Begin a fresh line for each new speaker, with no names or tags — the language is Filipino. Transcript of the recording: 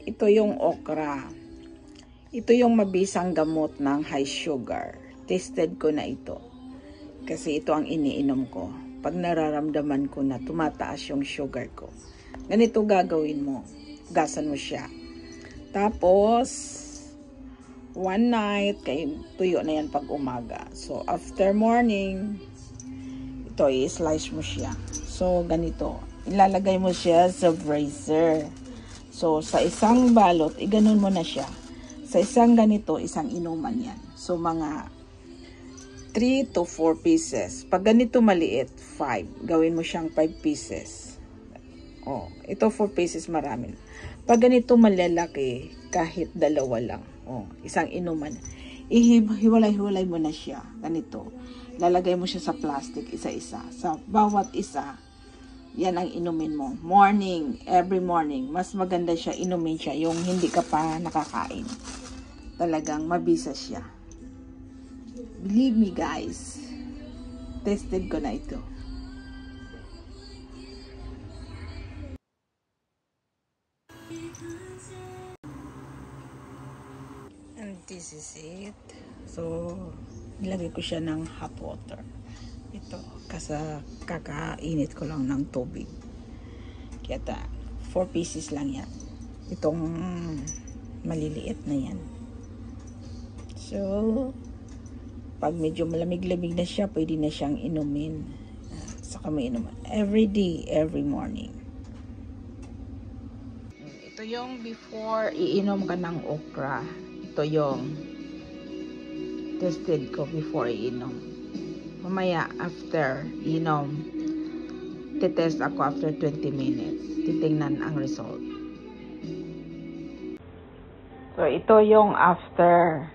ito yung okra. Ito yung mabisang gamot ng high sugar. Tested ko na ito. Kasi ito ang iniinom ko. Pag nararamdaman ko na tumataas yung sugar ko. Ganito gagawin mo. Gasan mo siya. Tapos, one night, kay tuyo na yan pag umaga. So, after morning, ito, i-slice mo siya. So, ganito. Ilalagay mo siya sa freezer. So, sa isang balot, iganon mo na siya. Sa isang ganito, isang inuman yan. So, mga 3 to 4 pieces. Pag ganito maliit, 5. Gawin mo siyang 5 pieces. Oh, ito 4 pieces marami. Pag ganito malalaki, kahit dalawa lang. Oh, isang inuman. Hiwalay-hiwalay mo na siya. Ganito. Lalagay mo siya sa plastic, isa-isa. Sa bawat isa, yan ang inumin mo. Morning, every morning. Mas maganda siya, inumin siya. Yung hindi ka pa nakakain. Talagang mabisa siya. Believe me guys. Tested ko na ito. And this is it. So, nilagay ko siya ng hot water. Ito, kasi kakainit ko lang ng tubig. Kaya 4 pieces lang yan. Itong maliliit na yan. So, pag medyo malamig-lamig na siya, pwede na siyang inumin. Saka may inuman. Every day, every morning. Ito yung before iinom ka ng okra. Ito yung tested ko before iinom. Mamaya, after iinom, titest ako after 20 minutes. Titingnan ang result. So, ito yung after